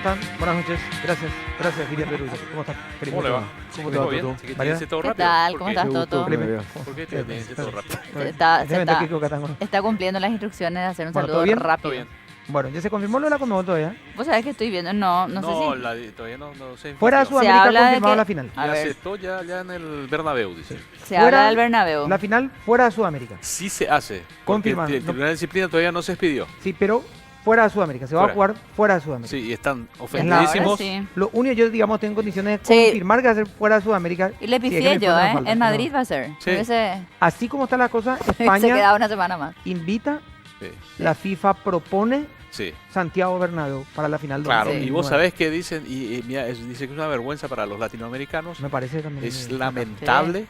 están? Buenas noches. Gracias. Gracias, Lidia Perú. ¿Cómo están? ¿Cómo le va? ¿Cómo ¿Todo te bien? va, ¿Sí que Mariana? tiene que ser todo ¿Qué rápido? tal? ¿Por ¿Cómo qué? estás, Toto? ¿Por qué tiene que ser todo rápido? Está cumpliendo las instrucciones de hacer un Bueno, saludo ¿todo bien? rápido. Todo bien. Bueno, ya se confirmó lo de la Conmebol todavía. Vos sabés que estoy viendo, no sé si... Todavía no se Fuera de inició. Sudamérica habla de confirmado que- la final. A Ya ver. se aceptó ya en el Bernabéu, dice. Se Fuera- habla del Bernabéu. La final fuera de Sudamérica. Sí se hace. Porque Confirmado. el Tribunal de Disciplina todavía no se expidió. Sí, pero fuera de Sudamérica. Se va a Fuera. jugar fuera de Sudamérica. Sí, y están Ahora ofendidísimos. sí. Lo único yo, digamos, tengo condiciones de Sí. confirmar que va a ser fuera de Sudamérica. Y le Sí, es que pifié me yo, falta, me falta. En No. Madrid va a ser. Sí. Hubiese Así como están las cosas, se España quedaba una semana más. invita, Sí, la FIFA propone sí. Santiago Bernabéu para la final. Claro, 2019. y vos sabés que dicen, y mira, dice que es una vergüenza para los latinoamericanos, Me parece también. es lamentable,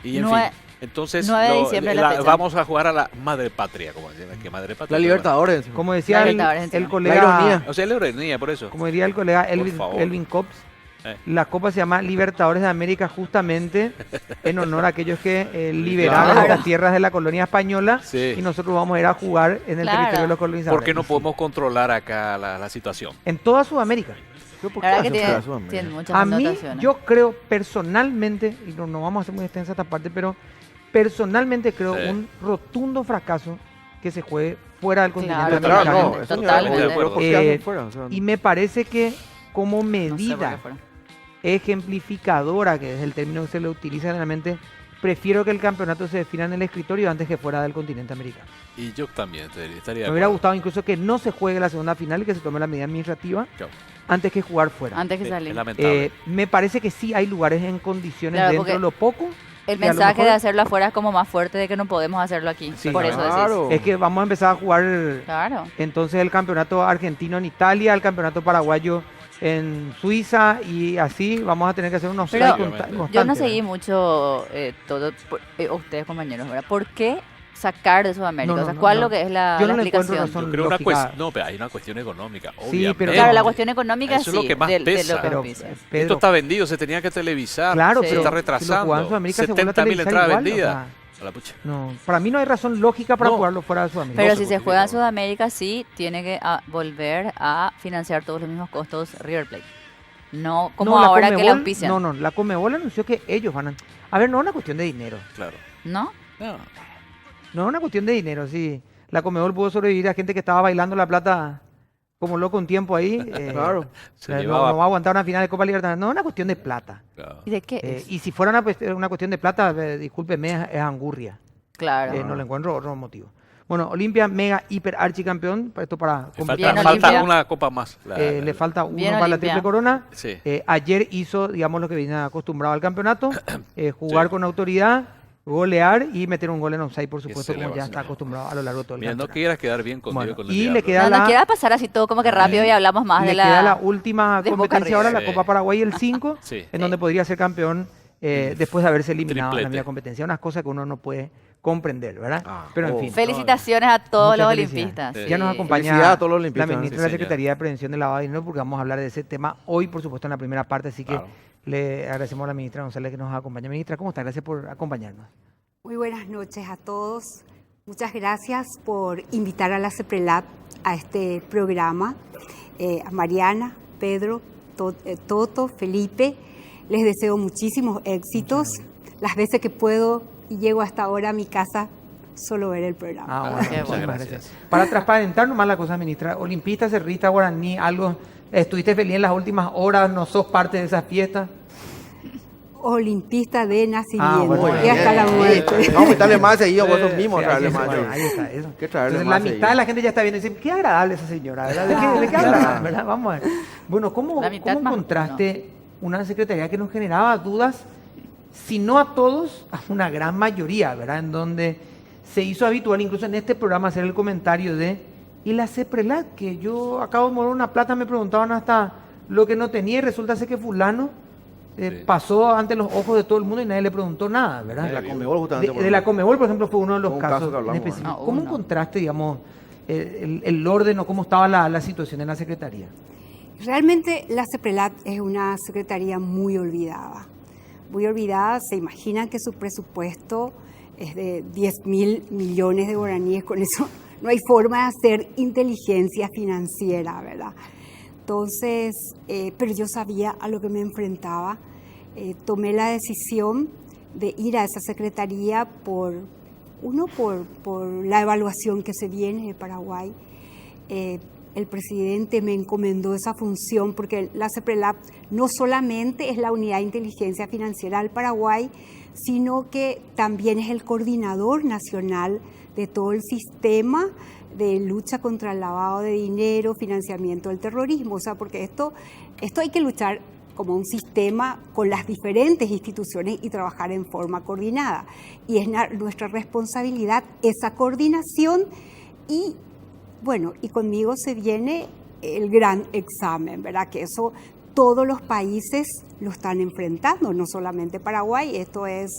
y en Nue- fin. Entonces 9 de diciembre la fecha. vamos a jugar a la madre patria, como decían, que madre patria. La Libertadores. Como decía La el, Libertadores el encima. colega, La ironía. O sea, la ironía, por eso. como diría el colega Elvin, favor. Elvin Cops, Eh. la copa se llama Libertadores de América justamente en honor a aquellos que liberaron Claro. las tierras de la colonia española Sí. y nosotros vamos a ir a jugar en el Claro. territorio de los colonizadores. Porque no Y sí, podemos controlar acá la situación. en toda Sudamérica. ¿Por qué La verdad que hacen tiene, caso, hombre? tiene muchas A mí, anotaciones. yo creo personalmente, y no vamos a hacer muy extensa esta parte, pero personalmente creo Sí. un rotundo fracaso que se juegue fuera del continente Claro, Claro, americano. no, eso ni Totalmente. hablo, pero ¿por qué Eh, hacen fuera? O sea, Y me parece que como No sé por medida qué fueron. ejemplificadora, que es el término que se le utiliza generalmente, prefiero que el campeonato se defina en el escritorio antes que fuera del continente americano. Y yo también estaría de Me hubiera acuerdo. gustado incluso que no se juegue la segunda final y que se tome la medida administrativa Claro. antes que jugar fuera. Antes que Sí, salir. es lamentable. Me parece que sí hay lugares en condiciones Claro, dentro porque de lo poco. El y a lo mensaje mejor- de hacerlo afuera es como más fuerte de que no podemos hacerlo aquí. Sí, por eso claro. Es que vamos a empezar a jugar Claro. entonces el campeonato argentino en Italia, el campeonato paraguayo en Suiza y así vamos a tener que hacer unos Pero try yo Yo no constantes, seguí ¿verdad? mucho ustedes compañeros, ¿verdad? ¿Por qué sacar de Sudamérica? No, no, o sea, no, ¿cuál no. lo que es la, Yo la no le encuentro explicación? razón. Yo creo una lógica. cuestión, no, pero hay una cuestión económica, obviamente. pero- Claro, la cuestión económica Eso es lo sí, que más de lo pesa. que Pero, auspicia. Pedro, Esto está vendido, se tenía que televisar. claro, Sí. Se pero está si lo retrasando. jugás en Sudamérica se vuelve a 70.000 televisar entradas igual, o vendidas. sea, A la pucha. no, para mí no hay razón lógica para No. jugarlo fuera de Sudamérica. Pero No si se se juega en justifica. Sudamérica, sí tiene que volver a financiar todos los mismos costos River Plate. No como No, la ahora que le Conmebol- auspician. No, no, la Conmebol anunció que ellos van a... A ver, no es una cuestión de dinero. Claro. ¿No? No. No es una cuestión de dinero, sí. La Conmebol pudo sobrevivir a gente que estaba bailando la plata como loco un tiempo ahí. Claro. Se no, llevaba. no va a aguantar una final de Copa Libertadores. No es una cuestión de plata. Claro. ¿Y de qué es? Y si fuera una cuestión de plata, discúlpeme, es angurria. Claro. No le encuentro otro motivo. Bueno, Olimpia, mega, hiper, archicampeón. Esto para Le competir. Bien, falta Olimpia. una copa más. Le falta uno Bien, para la Olimpia. triple corona. Sí. Ayer hizo, digamos, lo que viene acostumbrado al campeonato. Jugar Sí. con autoridad, golear y meter un gol en offside, por supuesto, se le como va ya a está hacer. acostumbrado a lo largo de todo el Mira, no campeonato. quieras quedar bien conmigo Bueno, con el y le diablo. queda No, la- no quiera pasar así todo como que rápido y hablamos más Le de queda la la... última de Boca competencia ahora, la River. Copa Paraguay el 5, Sí. en donde podría ser campeón después de haberse eliminado en la Triplete. media competencia. Unas cosas que uno no puede comprender, ¿verdad? Ah, Pero en oh. fin. Felicitaciones a todos Muchas los felicidades. olimpistas. Sí. Ya nos sí. acompaña Felicidades a todos los la olimpistas. ministra Sí, de la señor. Secretaría de Prevención del Lavado de Dinero porque vamos a hablar de ese tema hoy, por supuesto, en la primera parte. Así que Claro. le agradecemos a la ministra González que nos acompaña. Ministra, ¿cómo está? Gracias por acompañarnos. Muy buenas noches a todos. Muchas gracias por invitar a la CEPRELAT a este programa. A Mariana, Pedro, Toto, Felipe, les deseo muchísimos éxitos. Las veces que puedo y llego hasta ahora a mi casa, solo ver el programa. Ah, bueno, Qué muchísimas bueno. gracias. Para transparentar nomás la cosa, ministra, olimpista, cerrista, guaraní, algo, ¿estuviste feliz en las últimas horas? ¿No sos parte de esas fiestas? Olimpista de nacimiento bueno, y hasta la muerte. Vamos a quitarle más seguido, vosotros mismos Sí, traerle ahí más. está, bueno, ahí está, eso. Que traerle Entonces, más la mitad seguido. de la gente ya está viendo y dice, qué agradable esa señora, ¿verdad? ¿De qué habla? ¿Verdad? Vamos a ver. Bueno, ¿cómo La mitad más, encontraste una secretaría que nos generaba dudas, si no a todos, a una gran mayoría, ¿verdad? En donde se hizo habitual, incluso en este programa, hacer el comentario de, y la CEPRELAT, que yo acabo de mover una plata, me preguntaban hasta lo que no tenía y resulta ser que fulano Sí. pasó ante los ojos de todo el mundo y nadie le preguntó nada, ¿verdad? De la Conmebol, justamente. De la Conmebol, por ejemplo, fue uno de los Fue un casos, caso que hablamos, en específico. ¿no? ¿Cómo Uno. encontraste, digamos, el orden o cómo estaba la situación en la Secretaría? Realmente la CEPRELAT es una secretaría muy olvidada. Muy olvidada, se imaginan que su presupuesto es de 10.000 millones de guaraníes, con eso no hay forma de hacer inteligencia financiera, ¿verdad? Entonces, pero yo sabía a lo que me enfrentaba. Tomé la decisión de ir a esa secretaría por la evaluación que se viene de Paraguay. El presidente me encomendó esa función porque la CEPRELAP no solamente es la unidad de inteligencia financiera del Paraguay, sino que también es el coordinador nacional de todo el sistema de lucha contra el lavado de dinero, financiamiento del terrorismo. O sea, porque esto hay que luchar como un sistema con las diferentes instituciones y trabajar en forma coordinada. Y es nuestra responsabilidad esa coordinación y, bueno, y conmigo se viene el gran examen, ¿verdad? Que eso todos los países lo están enfrentando, no solamente Paraguay. Esto es,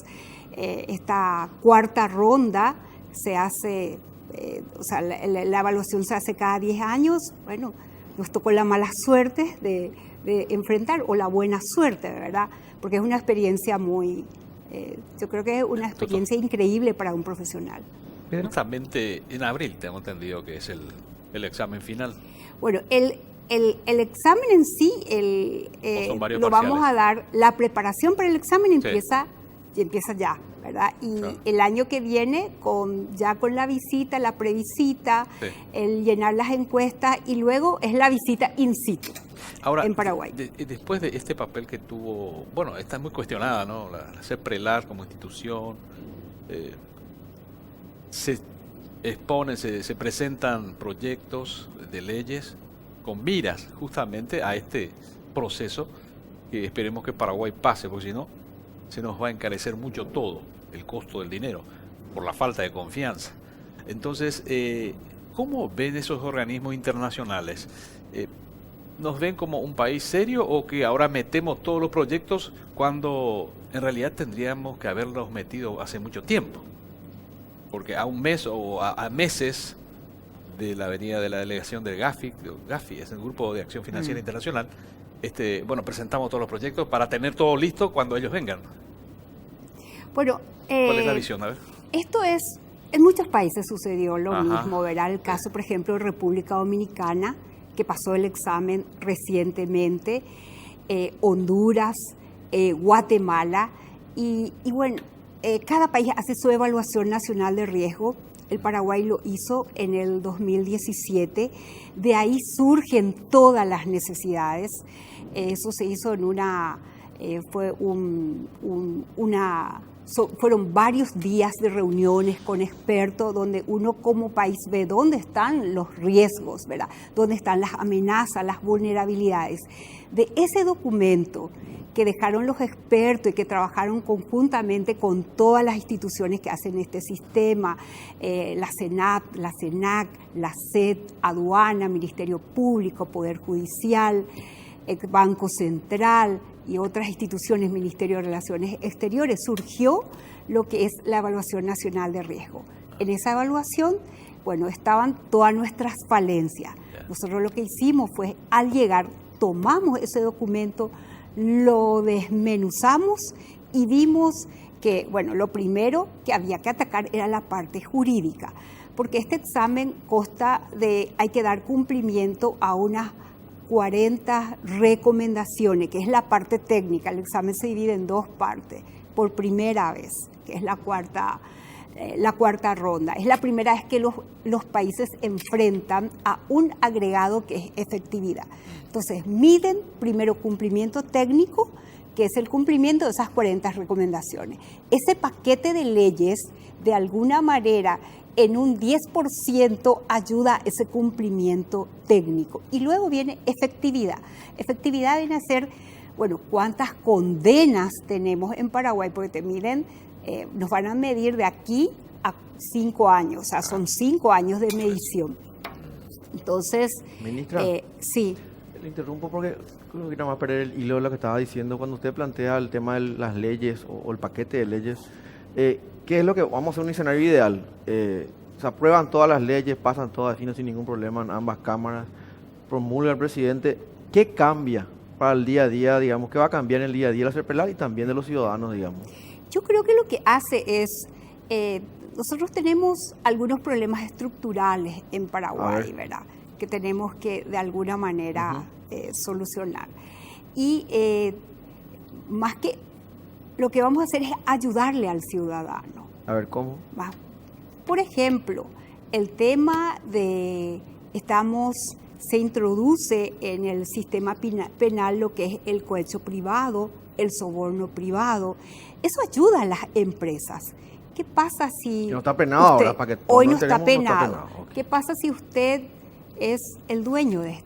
esta cuarta ronda se hace, o sea, la evaluación se hace cada 10 años. Bueno, nos tocó la mala suerte de enfrentar, o la buena suerte, ¿verdad? Porque es una experiencia muy, yo creo que es una experiencia increíble para un profesional. Justamente en abril tengo entendido que es el examen final. Bueno, el examen en sí, lo vamos a dar, la preparación para el examen empieza ya, ¿verdad? Y claro, el año que viene, ya con la visita, la previsita, el llenar las encuestas, y luego es la visita in situ. Ahora, en Paraguay. Después de este papel que tuvo, bueno, está muy cuestionada, ¿no? La CEPRELAR como institución, se exponen, se presentan proyectos de leyes con miras justamente a este proceso que esperemos que Paraguay pase, porque si no, se nos va a encarecer mucho todo, el costo del dinero, por la falta de confianza. Entonces, ¿cómo ven esos organismos internacionales? ¿Nos ven como un país serio o que ahora metemos todos los proyectos cuando en realidad tendríamos que haberlos metido hace mucho tiempo? Porque a un mes o a meses de la venida de la delegación del GAFI es el Grupo de Acción Financiera Internacional, bueno, presentamos todos los proyectos para tener todo listo cuando ellos vengan. Bueno, ¿cuál es la visión? A ver. Esto es, en muchos países sucedió lo mismo, ¿verdad? El caso, por ejemplo, de República Dominicana, que pasó el examen recientemente, Honduras, Guatemala, y bueno, cada país hace su evaluación nacional de riesgo. El Paraguay lo hizo en el 2017, de ahí surgen todas las necesidades. Eso se hizo en fueron varios días de reuniones con expertos donde uno como país ve dónde están los riesgos, ¿verdad? Dónde están las amenazas, las vulnerabilidades. De ese documento que dejaron los expertos y que trabajaron conjuntamente con todas las instituciones que hacen este sistema, la CENAP, la CENAC, la SED, Aduana, Ministerio Público, Poder Judicial, Banco Central y otras instituciones, Ministerio de Relaciones Exteriores, surgió lo que es la Evaluación Nacional de Riesgo. En esa evaluación, bueno, estaban todas nuestras falencias. Nosotros lo que hicimos fue, al llegar, tomamos ese documento, lo desmenuzamos y vimos que, bueno, lo primero que había que atacar era la parte jurídica, porque este examen hay que dar cumplimiento a unas 40 recomendaciones, que es la parte técnica. El examen se divide en dos partes, por primera vez, que es la cuarta ronda. Es la primera vez que los países enfrentan a un agregado que es efectividad. Entonces, miden primero cumplimiento técnico, que es el cumplimiento de esas 40 recomendaciones. Ese paquete de leyes, de alguna manera, en un 10% ayuda a ese cumplimiento técnico. Y luego viene efectividad. Efectividad viene a ser, bueno, cuántas condenas tenemos en Paraguay, porque te miden, nos van a medir de aquí a 5 años, o sea, son 5 años de medición. Entonces, Ministra, sí. le interrumpo porque creo que nada más perder el hilo de lo que estaba diciendo. Cuando usted plantea el tema de las leyes o el paquete de leyes, ¿qué es lo que vamos a hacer un escenario ideal? Se aprueban todas las leyes, pasan todas sin ningún problema en ambas cámaras, promulga el presidente. ¿Qué cambia para el día a día, digamos? ¿Qué va a cambiar en el día a día de la CEPRELAR y también de los ciudadanos, digamos? Yo creo que lo que hace es, nosotros tenemos algunos problemas estructurales en Paraguay, ¿verdad? Que tenemos que de alguna manera solucionar. Y más que lo que vamos a hacer es ayudarle al ciudadano. A ver, ¿cómo? Por ejemplo, el tema se introduce en el sistema penal lo que es el cohecho privado, el soborno privado. Eso ayuda a las empresas. ¿Qué pasa si... No está penado ahora, para que hoy no no está enteremos, no está penado. penado. Ok. ¿Qué pasa si usted es el dueño de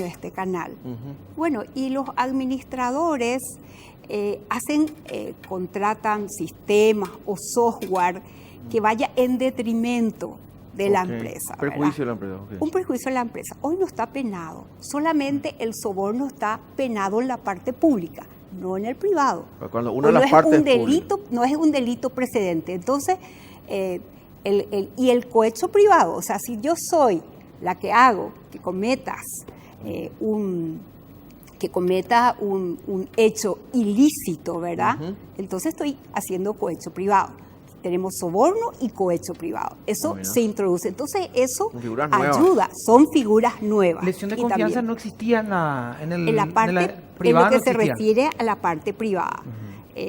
este canal? Bueno, y los administradores contratan sistemas o software que vaya en detrimento de la empresa. Perjuicio de la empresa. Okay. Un perjuicio de la empresa. Hoy no está penado. Solamente el soborno está penado en la parte pública, no en el privado. Pero cuando una de las partes no es un delito precedente. Entonces, y el cohecho privado, o sea, si yo soy la que hago que cometas un hecho ilícito, ¿verdad? Entonces estoy haciendo cohecho privado. Tenemos soborno y cohecho privado. Eso se introduce. Entonces eso ayuda. Son figuras nuevas. Lesión de confianza no existía en la parte privada. En lo que se refiere a la parte privada.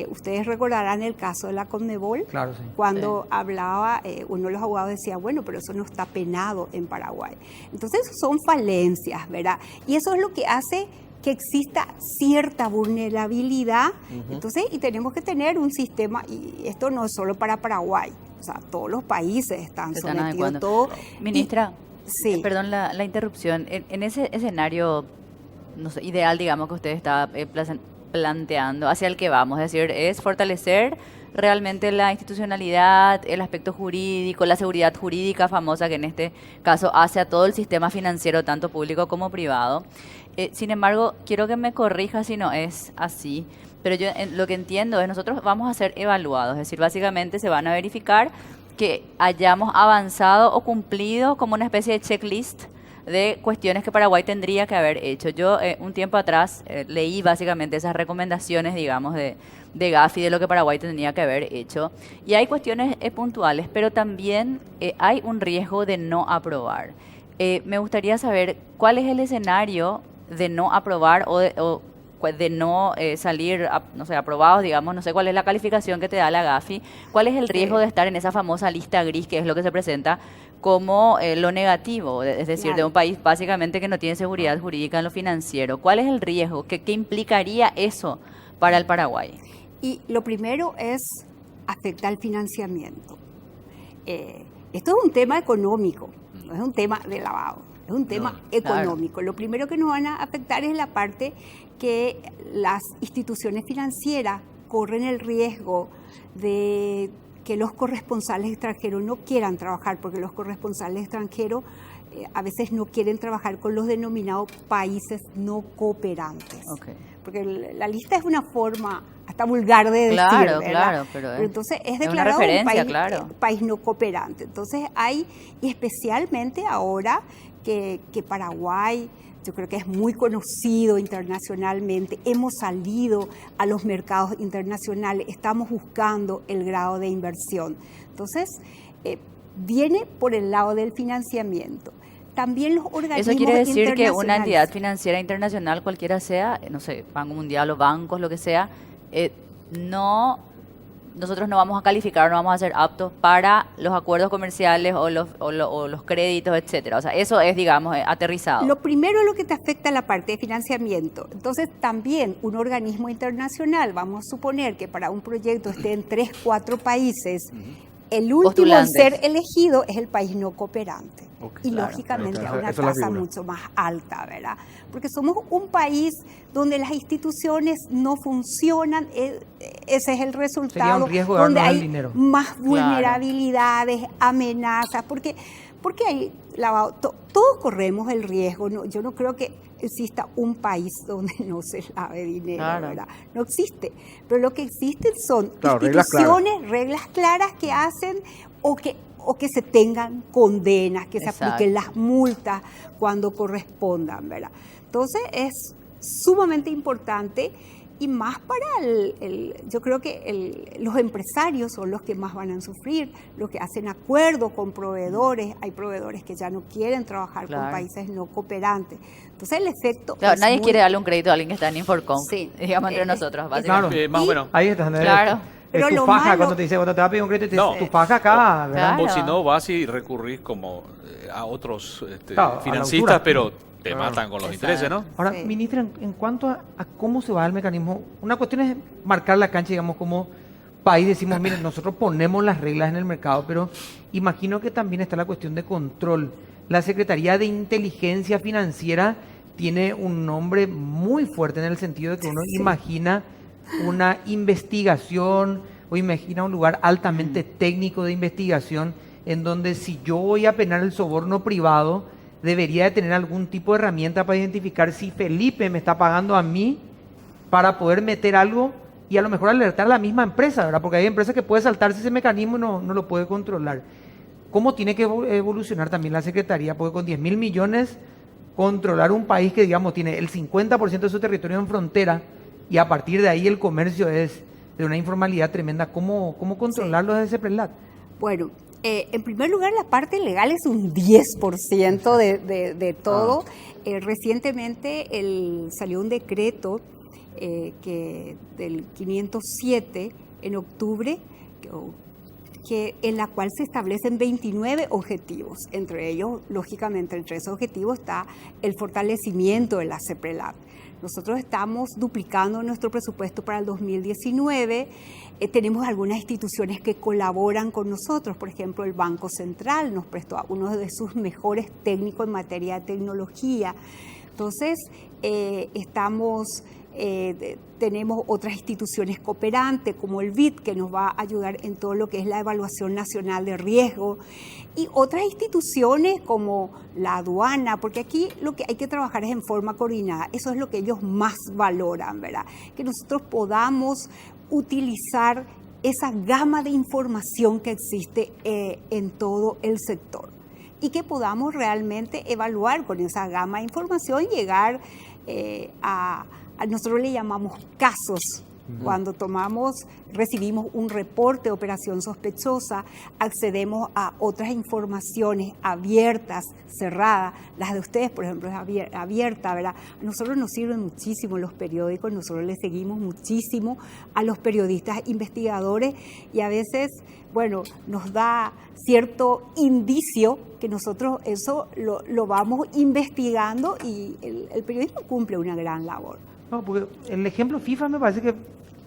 Ustedes recordarán el caso de la Conmebol, claro, sí. Cuando hablaba, uno de los abogados decía, bueno, pero eso no está penado en Paraguay. Entonces son falencias, ¿verdad? Y eso es lo que hace que exista cierta vulnerabilidad. Entonces, y tenemos que tener un sistema, y esto no es solo para Paraguay, o sea, todos los países están sometidos a todo. Ministra, sí. Perdón la interrupción, en ese escenario, no sé, ideal, digamos, que usted está planteando, hacia el que vamos, es decir, es fortalecer realmente la institucionalidad, el aspecto jurídico, la seguridad jurídica famosa que en este caso hace a todo el sistema financiero, tanto público como privado. Sin embargo, quiero que me corrija si no es así, pero yo lo que entiendo es nosotros vamos a ser evaluados, es decir, básicamente se van a verificar que hayamos avanzado o cumplido como una especie de checklist de cuestiones que Paraguay tendría que haber hecho. Yo un tiempo atrás leí básicamente esas recomendaciones, digamos, de Gafi, de lo que Paraguay tendría que haber hecho. Y hay cuestiones puntuales, pero también hay un riesgo de no aprobar. Me gustaría saber cuál es el escenario de no aprobar o de no salir, no sé, aprobados, digamos, no sé cuál es la calificación que te da la Gafi, cuál es el riesgo de estar en esa famosa lista gris, que es lo que se presenta como lo negativo, es decir, de un país básicamente que no tiene seguridad jurídica en lo financiero. ¿Cuál es el riesgo? ¿Qué implicaría eso para el Paraguay? Y lo primero es afectar al financiamiento. Esto es un tema económico, no es un tema de lavado, es un tema económico. Claro. Lo primero que nos van a afectar es la parte que las instituciones financieras corren el riesgo de que los corresponsales extranjeros no quieran trabajar, porque los corresponsales extranjeros a veces no quieren trabajar con los denominados países no cooperantes. Okay. Porque la lista es una forma hasta vulgar de decir, claro, ¿verdad? Claro, pero entonces es declarado un país no cooperante. Entonces hay, y especialmente ahora que Paraguay, yo creo que es muy conocido internacionalmente, hemos salido a los mercados internacionales, estamos buscando el grado de inversión. Entonces, viene por el lado del financiamiento. También los organismos internacionales. Eso quiere decir que una entidad financiera internacional, cualquiera sea, no sé, Banco Mundial o bancos, lo que sea, nosotros no vamos a calificar, no vamos a ser aptos para los acuerdos comerciales o los créditos, etcétera. O sea, eso es, digamos, aterrizado. Lo primero es lo que te afecta a la parte de financiamiento. Entonces, también un organismo internacional, vamos a suponer que para un proyecto esté en 3, 4 países, el último en ser elegido es el país no cooperante. Okay, y lógicamente a una tasa mucho más alta, ¿verdad? Porque somos un país donde las instituciones no funcionan, ese es el resultado. Sería un riesgo donde hay dinero. Más vulnerabilidades, amenazas, porque hay lavado. Todos corremos el riesgo. No, yo no creo que exista un país donde no se lave dinero, ¿verdad? No existe. Pero lo que existen son instituciones, reglas claras que hacen o que se tengan condenas, que se apliquen las multas cuando correspondan, ¿verdad? Entonces es sumamente importante y más para yo creo que los empresarios son los que más van a sufrir, los que hacen acuerdos con proveedores. Hay proveedores que ya no quieren trabajar con países no cooperantes. Entonces el efecto Claro, es nadie muy- quiere darle un crédito a alguien que está en Inforcom, Sí. digamos entre nosotros, Claro. básicamente. Más o menos. Ahí está. ¿no? Claro. Pero Tu lo faja, malo- cuando te dice, cuando te va a pedir un crédito, te No. dice, tu faja acá, ¿verdad? Claro. O si no, vas y recurrís como a otros Claro, a la financistas, usura. pero te matan con los Exacto. intereses, ¿no? Ahora, Sí. ministra, en cuanto a cómo se va el mecanismo, una cuestión es marcar la cancha, digamos, como país, decimos, miren, nosotros ponemos las reglas en el mercado, pero imagino que también está la cuestión de control. La Secretaría de Inteligencia Financiera tiene un nombre muy fuerte en el sentido de que uno imagina una investigación o imagina un lugar altamente técnico de investigación en donde si yo voy a penar el soborno privado, debería de tener algún tipo de herramienta para identificar si Felipe me está pagando a mí para poder meter algo y a lo mejor alertar a la misma empresa, ¿verdad? Porque hay empresas que puede saltarse ese mecanismo y no lo puede controlar. ¿Cómo tiene que evolucionar también la Secretaría? Porque con 10.000 millones, controlar un país que, digamos, tiene el 50% de su territorio en frontera y a partir de ahí el comercio es de una informalidad tremenda. ¿Cómo controlarlo desde ese prelat? Bueno, en primer lugar, la parte legal es un 10% de todo. Recientemente salió un decreto del 507 en octubre, en la cual se establecen 29 objetivos. Entre ellos, lógicamente, entre esos objetivos está el fortalecimiento de la CEPRELAT. Nosotros estamos duplicando nuestro presupuesto para el 2019. Tenemos algunas instituciones que colaboran con nosotros. Por ejemplo, el Banco Central nos prestó a uno de sus mejores técnicos en materia de tecnología. Entonces, tenemos otras instituciones cooperantes como el BID, que nos va a ayudar en todo lo que es la evaluación nacional de riesgo, y otras instituciones como la aduana, porque aquí lo que hay que trabajar es en forma coordinada. Eso es lo que ellos más valoran, ¿verdad? Que nosotros podamos utilizar esa gama de información que existe en todo el sector y que podamos realmente evaluar con esa gama de información, llegar a nosotros le llamamos casos. Cuando recibimos un reporte de operación sospechosa, accedemos a otras informaciones abiertas, cerradas. Las de ustedes, por ejemplo, es abierta, ¿verdad? A nosotros nos sirven muchísimo los periódicos, nosotros les seguimos muchísimo a los periodistas investigadores y a veces, bueno, nos da cierto indicio que nosotros eso lo vamos investigando y el periodismo cumple una gran labor. No, porque el ejemplo FIFA me parece que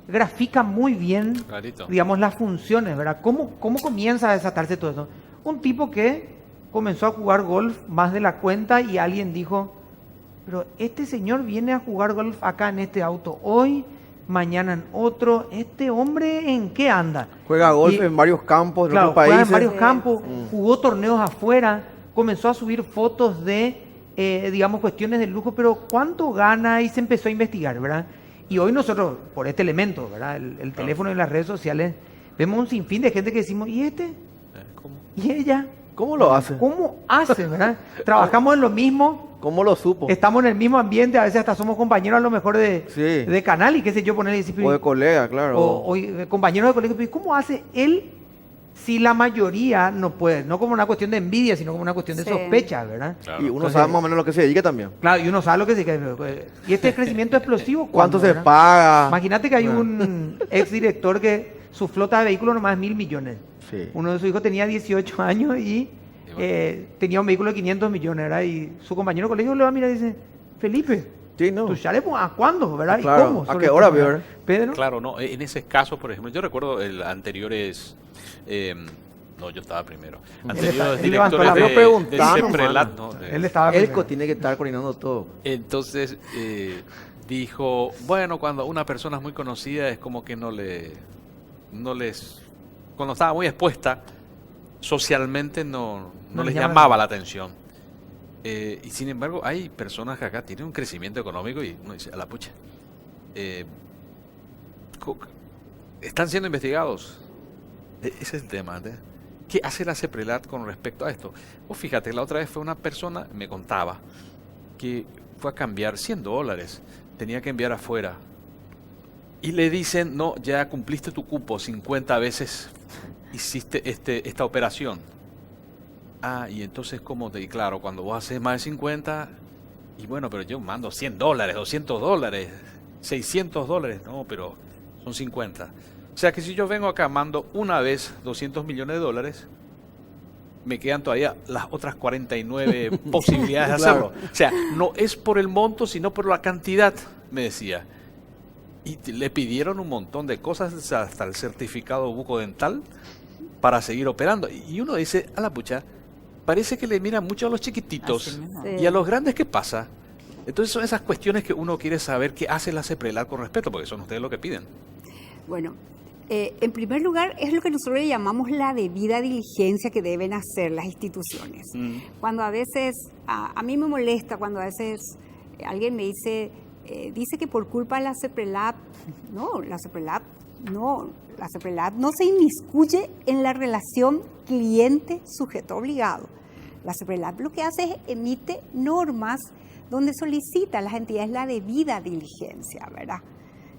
grafica muy bien, Clarito. digamos, las funciones, ¿verdad? ¿Cómo comienza a desatarse todo eso? Un tipo que comenzó a jugar golf más de la cuenta y alguien dijo, pero este señor viene a jugar golf acá en este auto hoy, mañana en otro, ¿este hombre en qué anda? Juega golf Y- en varios campos, en Claro, otros juega países. en varios campos, jugó torneos afuera, comenzó a subir fotos de, digamos, cuestiones de lujo, pero ¿cuánto gana? Y se empezó a investigar, ¿verdad? Y hoy nosotros, por este elemento, ¿verdad? El teléfono y las redes sociales, vemos un sinfín de gente que decimos, ¿y este? ¿Cómo? ¿Y ella? ¿Cómo lo hace? ¿Cómo hace, verdad? Trabajamos en lo mismo, ¿Cómo lo supo? estamos en el mismo ambiente, a veces hasta somos compañeros a lo mejor Sí. de canal y qué sé yo, ponerle O de colega, claro. compañeros de colegio, pero ¿cómo hace él si la mayoría no puede? No como una cuestión de envidia, sino como una cuestión de Sí. sospecha, ¿verdad? Claro. Y uno Entonces- sabe más o menos lo que se dedica también. Claro, y uno sabe lo que y este crecimiento explosivo, ¿Cuánto se ¿verdad? paga? Imagínate que hay Ah. un exdirector que su flota de vehículos nomás es 1.000 millones. Sí. Uno de sus hijos tenía 18 años y tenía un vehículo de 500 millones, ¿verdad? Y su compañero de colegio le va a mirar y dice, Felipe, Sí, no. ¿tú ya le pones a cuándo, verdad? Claro, ¿Y cómo? ¿a Sobre qué todo, hora, ¿verdad? Björn? Pedro. Claro, no. En ese caso, por ejemplo, yo recuerdo el anteriores. No, yo estaba primero. Anteriores él levantó la directores mano. de Preguntando, CEPRELAT, mano. ¿no? Él estaba Elco primero. tiene que estar coordinando todo. Entonces dijo, bueno, cuando una persona es muy conocida es como que cuando estaba muy expuesta, socialmente no No les les llama llamaba la atención. Y sin embargo, hay personas que acá tienen un crecimiento económico y uno dice, a la pucha, están siendo investigados. Ese es el tema, ¿eh? ¿Qué hace la CEPRELAT con respecto a esto? Vos fíjate, la otra vez fue una persona, me contaba, que fue a cambiar $100. Tenía que enviar afuera Y le dicen, no, ya cumpliste tu cupo, 50 veces hiciste esta operación. Ah, y entonces, ¿cómo te...? Y claro, cuando vos haces más de 50, y bueno, pero yo mando $100, $200, $600, no, pero son 50. O sea que si yo vengo acá, mando una vez $200 millones, me quedan todavía las otras 49 posibilidades de hacerlo. O sea, no es por el monto, sino por la cantidad, me decía. Y le pidieron un montón de cosas, hasta el certificado bucodental, para seguir operando. Y uno dice, a la pucha, parece que le miran mucho a los chiquititos. Así mismo. Sí. ¿Y a los grandes qué pasa? Entonces son esas cuestiones que uno quiere saber qué hace la CEPRELAT con respeto, porque son ustedes lo que piden. Bueno, en primer lugar, es lo que nosotros le llamamos la debida diligencia que deben hacer las instituciones. Cuando a veces, a mí me molesta cuando a veces alguien me dice que por culpa de la CEPRELAT, la CEPRELAT no se inmiscuye en la relación cliente-sujeto obligado. La CEPRELAT lo que hace es emite normas donde solicita a las entidades la debida diligencia, ¿verdad?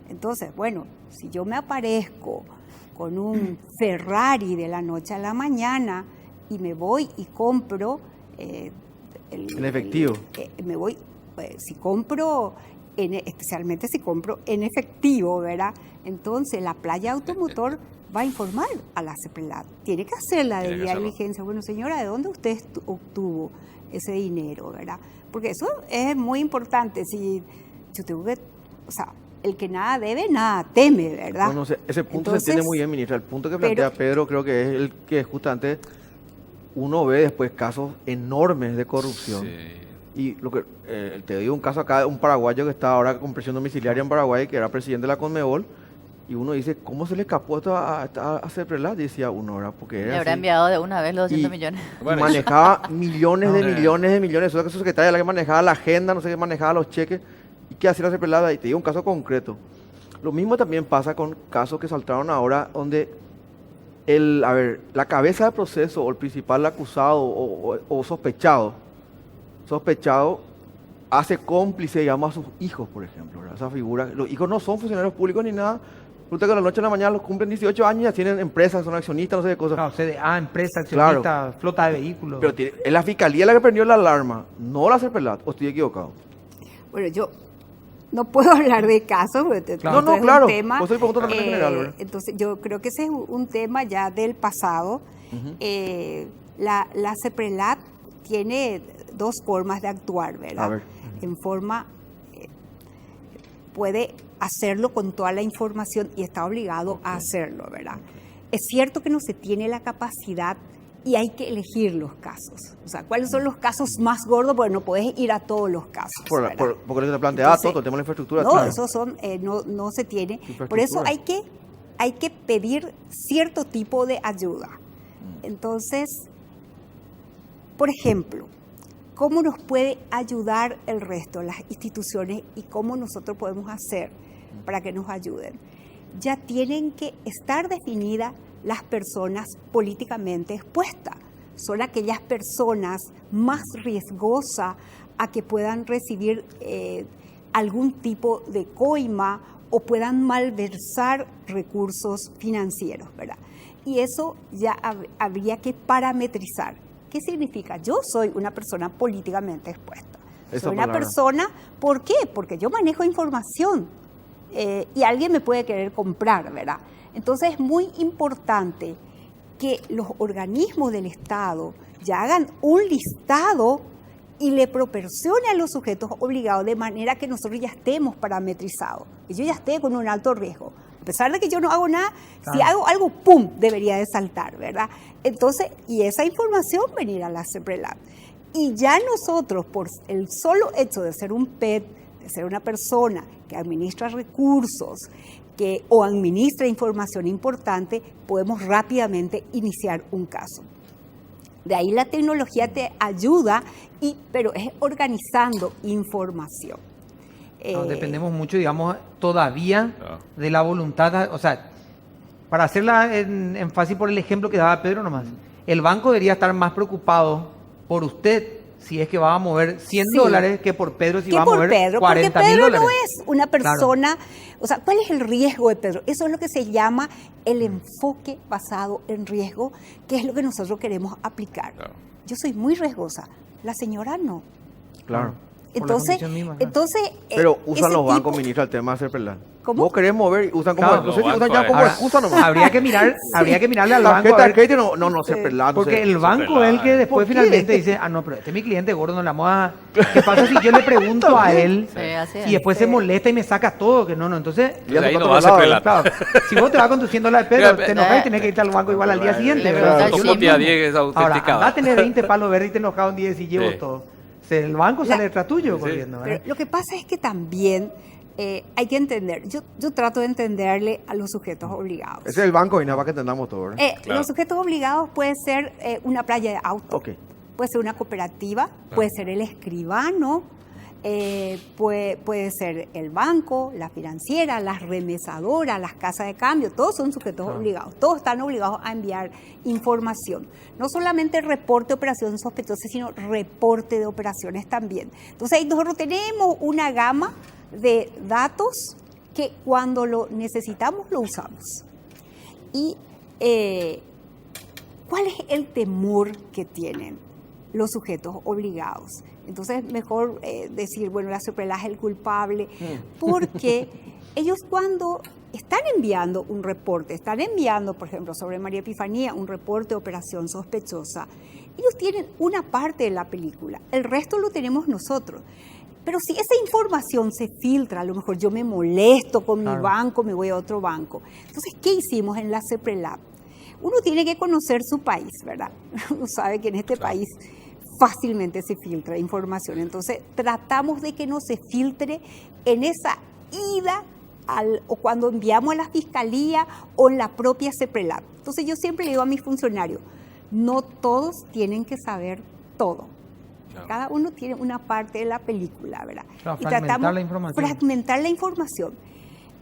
Entonces, bueno, si yo me aparezco con un Ferrari de la noche a la mañana y me voy y compro... En efectivo. Si compro, especialmente si compro en efectivo, ¿verdad? Entonces, la playa automotor va a informar a la CEPRELAT. Tiene que hacer la Tiene que debida hacerlo. diligencia. Bueno, señora, ¿de dónde usted obtuvo ese dinero, verdad? Porque eso es muy importante. Si yo tengo que... O sea, el que nada debe, nada teme, ¿verdad? No, ese punto Entonces, se entiende muy bien, ministra. El punto que plantea Pedro creo que es el que justamente uno ve después casos enormes de corrupción. Sí. Y lo que te digo un caso acá, un paraguayo que está ahora con prisión domiciliaria en Paraguay, que era presidente de la Conmebol, y uno dice, ¿cómo se le escapó esto a CEPRELAT? Decía uno, ¿verdad? Porque Le era habrá así. enviado de una vez los 200 Y- millones. Bueno, Manejaba millones de No. millones de millones. Eso es su secretaria la que manejaba la agenda, no sé qué manejaba los cheques. ¿Y qué hacía la CEPRELAT? Y te digo un caso concreto. Lo mismo también pasa con casos que saltaron ahora donde la cabeza del proceso o el principal acusado o sospechado hace cómplice, digamos, a sus hijos, por ejemplo, ¿verdad? Esa figura. Los hijos no son funcionarios públicos ni nada. Resulta que a la noche a la mañana los cumplen 18 años y ya tienen empresas, son accionistas, no sé qué cosas. Claro, CDA, empresa, accionista, flota de vehículos. Pero es la fiscalía la que prendió la alarma, no la CEPRELAT, o estoy equivocado. Bueno, yo no puedo hablar de casos, porque Claro. esto es claro. un tema. Pues estoy preguntando también en general, ¿verdad? Entonces, yo creo que ese es un tema ya del pasado. La CEPRELAT tiene dos formas de actuar, ¿verdad? A ver. En forma, puede hacerlo con toda la información y está obligado a hacerlo, ¿verdad? Es cierto que no se tiene la capacidad y hay que elegir los casos. O sea, ¿cuáles son los casos más gordos? Porque no podés ir a todos los casos. ¿verdad? Porque lo que te planteaba Entonces, todo el tema de la infraestructura. No, claro. esos son, no se tiene. Por Infraestructura. eso hay que pedir cierto tipo de ayuda. Entonces, por ejemplo, ¿cómo nos puede ayudar el resto, las instituciones, y cómo nosotros podemos hacer para que nos ayuden? Ya tienen que estar definidas las personas políticamente expuestas. Son aquellas personas más riesgosas a que puedan recibir algún tipo de coima o puedan malversar recursos financieros, ¿verdad? Y eso ya habría que parametrizar. ¿Qué significa? Yo soy una persona políticamente expuesta. Esa Soy una palabra. persona, ¿por qué? Porque yo manejo información y alguien me puede querer comprar, ¿verdad? Entonces es muy importante que los organismos del Estado ya hagan un listado y le proporcione a los sujetos obligados de manera que nosotros ya estemos parametrizados, que yo ya esté con un alto riesgo. A pesar de que yo no hago nada, si hago algo, ¡pum!, debería de saltar, ¿verdad? Entonces, y esa información venir a la CEPRELAT. Y ya nosotros, por el solo hecho de ser un PET, de ser una persona que administra recursos o administra información importante, podemos rápidamente iniciar un caso. De ahí la tecnología te ayuda, pero es organizando información. Dependemos mucho, digamos, todavía Claro. de la voluntad. O sea, para hacerla en fácil por el ejemplo que daba Pedro nomás, el banco debería estar más preocupado por usted si es que va a mover 100 Sí. dólares que por Pedro si ¿Qué va a por mover Pedro? Porque 40 mil Pedro no dólares. es una persona, o sea, ¿cuál es el riesgo de Pedro? Eso es lo que se llama el enfoque basado en riesgo, que es lo que nosotros queremos aplicar. Claro. Yo soy muy riesgosa, la señora no. Claro. Por la Entonces, condición misma, claro. entonces Pero usan ese los bancos, tipo- ministra, el tema de CEPRELAT. ¿Cómo? Vos querés mover y usan como, Claro, no sé si los usan ya bancos, como Ahora, excusa nomás. habría que mirarle al banco a Tarjeta de ver, crédito no, CEPRELAT. no porque sé. el banco es el que después ¿Por qué? finalmente dice, no, pero este es mi cliente gordo, no la vamos a... ¿Qué pasa si yo le pregunto a él Sí, así y es. después se molesta y me saca todo? Que no, entonces... Entonces ahí se no fue va a a ser otro prelat. Claro, si vos te vas con tus 100 dólares, pero te enojas y tenés que irte al banco igual al día siguiente. Le ¿verdad? preguntas Yo al lo copia mismo. 10 es Ahora, autenticada. anda a tener 20 palos verdes y te enojas un día y llevo Sí. todo. El banco sale detrás tuyo corriendo, Pero ¿verdad? lo que pasa es que también hay que entender, yo trato de entenderle a los sujetos obligados. Ese es el banco y nada, para que entendamos todo, ¿verdad? Claro. Los sujetos obligados puede ser una playa de auto, Ok. puede ser una cooperativa, puede ser el escribano, puede ser el banco, la financiera, las remesadoras, las casas de cambio, todos son sujetos obligados, todos están obligados a enviar información. No solamente reporte de operaciones sospechosas, sino reporte de operaciones también. Entonces ahí nosotros tenemos una gama de datos que cuando lo necesitamos lo usamos. Y ¿cuál es el temor que tienen los sujetos obligados? Entonces, mejor decir, bueno, la CEPRELAT es el culpable, porque ellos cuando están enviando un reporte, están enviando, por ejemplo, sobre María Epifanía, un reporte de operación sospechosa, ellos tienen una parte de la película, el resto lo tenemos nosotros. Pero si esa información se filtra, a lo mejor yo me molesto con mi banco, me voy a otro banco. Entonces, ¿qué hicimos en la CEPRELAT? Uno tiene que conocer su país, ¿verdad? Uno sabe que en este país fácilmente se filtra información. Entonces, tratamos de que no se filtre en esa ida o cuando enviamos a la fiscalía o en la propia CEPRELAT. Entonces, yo siempre le digo a mis funcionarios, no todos tienen que saber todo. Cada uno tiene una parte de la película, ¿verdad? Claro, Y fragmentar la información. fragmentar la información.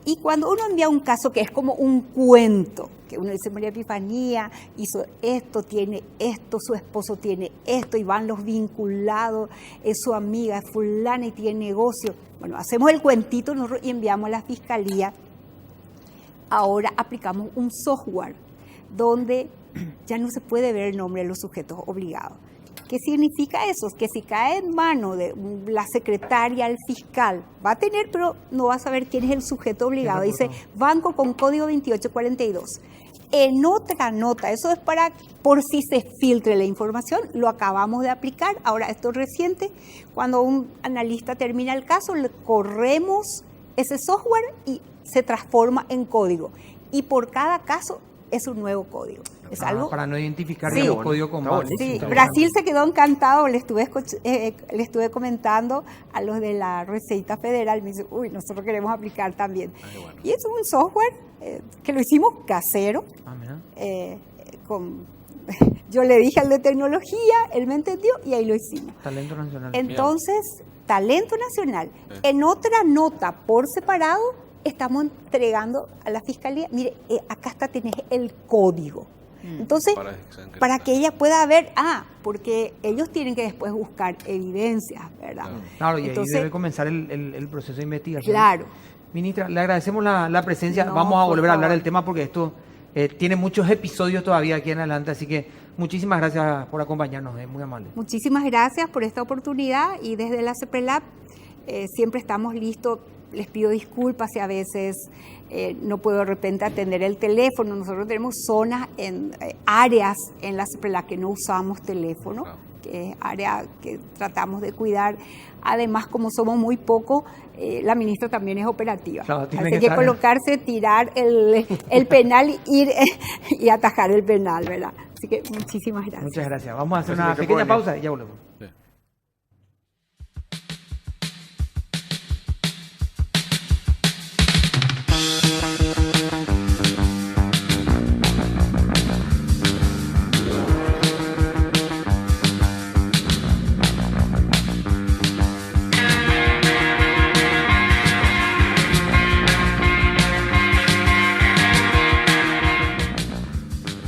Y cuando uno envía un caso que es como un cuento, que uno dice, María Epifanía hizo esto, tiene esto, su esposo tiene esto, y van los vinculados, es su amiga, es fulana y tiene negocio. Bueno, hacemos el cuentito nosotros y enviamos a la fiscalía. Ahora aplicamos un software donde ya no se puede ver el nombre de los sujetos obligados. ¿Qué significa eso? Que si cae en mano de la secretaria, el fiscal, va a tener, pero no va a saber quién es el sujeto obligado. Dice, banco con código 2842. En otra nota, eso es para, por si se filtre la información, lo acabamos de aplicar. Ahora, esto es reciente, cuando un analista termina el caso, le corremos ese software y se transforma en código. Y por cada caso es un nuevo código. Es algo... Para no identificar Sí. el código con Está base. buenísimo. Sí, Está Brasil se quedó encantado, le estuve comentando a los de la Receita Federal, me dice, uy, nosotros queremos aplicar también. Qué bueno. Y es un software que lo hicimos casero, Ah, mira. yo le dije al de tecnología, él me entendió y ahí lo hicimos. Talento nacional. Entonces, talento nacional. En otra nota por separado, estamos entregando a la fiscalía, mire, acá está, tenés el código. Entonces, para que ella pueda ver, porque ellos tienen que después buscar evidencias, ¿verdad? Claro, y Entonces, ahí debe comenzar el proceso de investigación. claro. Ministra, le agradecemos la presencia. No, Vamos a por volver a hablar favor. del tema porque esto tiene muchos episodios todavía aquí en adelante, así que muchísimas gracias por acompañarnos, muy amable. Muchísimas gracias por esta oportunidad y desde la CEPRELAT siempre estamos listos. Les pido disculpas si a veces no puedo de repente atender el teléfono. Nosotros tenemos zonas, áreas en la CEPRELAT que no usamos teléfono, que es área que tratamos de cuidar. Además, como somos muy pocos, la ministra también es operativa. Claro, tiene Así que que estar- colocarse, tirar el penal, ir y atajar el penal, ¿verdad? Así que muchísimas gracias. Muchas gracias. Vamos a hacer Gracias, una qué pequeña bueno. pausa y ya volvemos. Sí.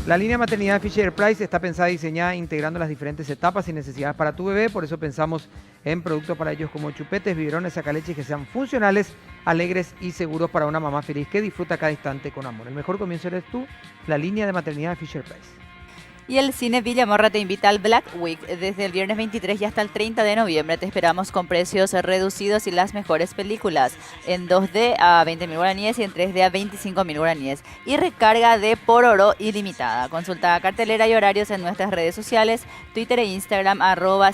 La línea de maternidad Fisher Price está pensada y diseñada integrando las diferentes etapas y necesidades para tu bebé. Por eso pensamos en productos para ellos como chupetes, biberones, sacaleches que sean funcionales, alegres y seguros para una mamá feliz que disfruta cada instante con amor. El mejor comienzo eres tú, la línea de maternidad Fisher Price. Y el Cine Villamorra te invita al Black Week desde el viernes 23 y hasta el 30 de noviembre. Te esperamos con precios reducidos y las mejores películas en 2D a 20.000 guaraníes y en 3D a 25.000 guaraníes. Y recarga de por oro ilimitada. Consulta cartelera y horarios en nuestras redes sociales, Twitter e Instagram,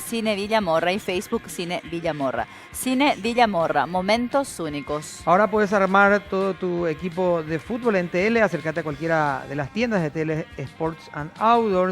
@Cine Villamorra y Facebook Cine Villamorra. Cine Villamorra, momentos únicos. Ahora puedes armar todo tu equipo de fútbol en TL. Acércate a cualquiera de las tiendas de TL Sports and Outdoors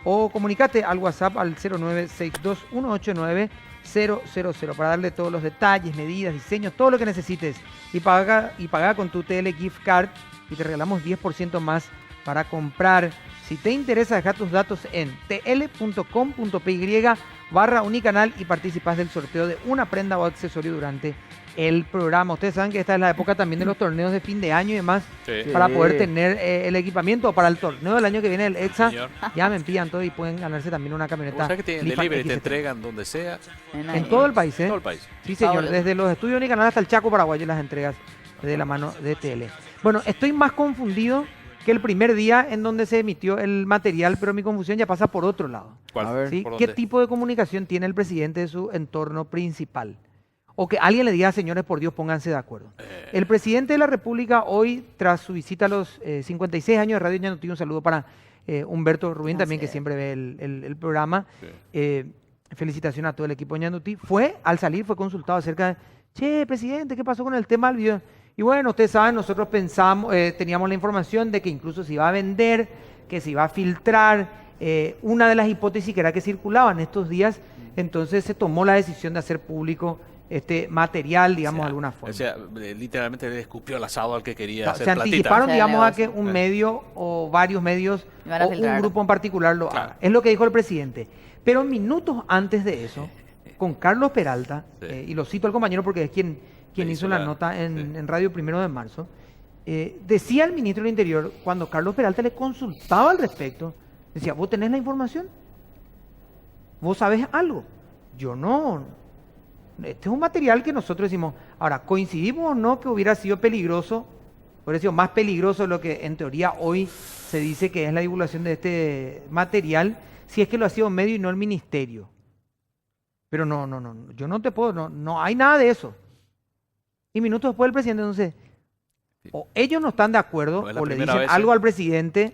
o comunicate al WhatsApp al 0962189000 para darle todos los detalles, medidas, diseños, todo lo que necesites. Y paga con tu TL Gift Card y te regalamos 10% más para comprar. Si te interesa, deja tus datos en tl.com.py/unicanal y participas del sorteo de una prenda o accesorio durante el programa. Ustedes saben que esta es la época también de los torneos de fin de año y demás, Sí. para poder tener el equipamiento para el torneo del año que viene, el EXA. Señor. Ya me envían todo y pueden ganarse también una O camioneta. sea que tienen Lifan delivery, te XT. entregan donde sea, En todo el país, ¿eh? todo el país. Sí, señor. Fabuloso. Desde los estudios Unicanal hasta el Chaco Paraguayo las entregas de la mano de TL. Bueno, estoy más confundido que el primer día en donde se emitió el material, pero mi confusión ya pasa por otro lado. ¿Cuál? A ver. ¿Sí? ¿Por ¿Qué dónde? tipo de comunicación tiene el presidente de su entorno principal? O que alguien le diga, señores, por Dios, pónganse de acuerdo. El presidente de la República hoy, tras su visita a los 56 años de Radio Ñandutí, un saludo para Humberto Rubín, también que Así es. siempre ve el programa. Sí. Felicitación a todo el equipo de Ñandutí. Al salir fue consultado acerca de, che, presidente, ¿qué pasó con el tema del video? Y bueno, ustedes saben, nosotros pensamos, teníamos la información de que incluso se iba a vender, que se iba a filtrar, una de las hipótesis que era que circulaban estos días, entonces se tomó la decisión de hacer público este material, digamos, de alguna forma. O sea, literalmente le escupió el asado al que quería O sea, hacer se platita. anticiparon, Sí, digamos, a que negocio. un medio o varios medios Iban a o un filtrar. grupo en particular lo Claro. haga. Es lo que dijo el presidente. Pero minutos antes de eso, con Carlos Peralta, Sí. y lo cito al compañero porque es quien Le hizo hizo la la- nota sí. en Radio 1 de marzo, decía el ministro del Interior, cuando Carlos Peralta le consultaba al respecto, decía, ¿vos tenés la información? ¿Vos sabés algo? Yo no. Este es un material que nosotros decimos. Ahora, ¿coincidimos o no que hubiera sido peligroso? Hubiera sido más peligroso lo que en teoría hoy se dice que es la divulgación de este material, si es que lo ha sido un medio y no el ministerio. Pero no, yo no te puedo, no hay nada de eso. Y minutos después el presidente, entonces, o ellos no están de acuerdo, No es la o le primera dicen vez, algo ¿eh? al presidente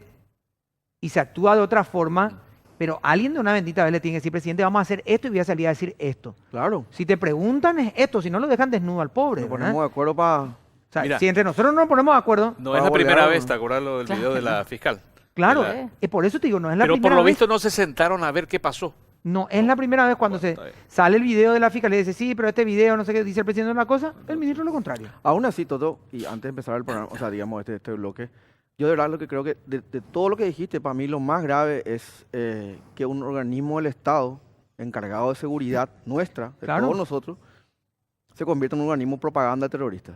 y se actúa de otra forma, pero alguien de una bendita vez le tiene que decir, presidente, vamos a hacer esto y voy a salir a decir esto. Claro. Si te preguntan es esto, si no lo dejan desnudo al pobre. Nos ¿verdad? ponemos de acuerdo para... O sea, Mira. si entre nosotros no nos ponemos de acuerdo, No Para es la primera volver a- vez, ¿te acuerdas lo del video de la fiscal? claro, De la- por eso te digo, no es la Pero por primera lo vez. visto no se sentaron a ver qué pasó. No es la primera vez cuando Bueno, se está bien. sale el video de la fiscalía y dice, sí, pero este video, no sé qué, dice el presidente una cosa, el ministro lo contrario. Aún así, Toto, y antes de empezar el programa, o sea, digamos, este bloque, yo de verdad lo que creo que de todo lo que dijiste, para mí lo más grave es que un organismo del Estado encargado de seguridad nuestra, de Claro. todos nosotros, se convierta en un organismo de propaganda de terroristas.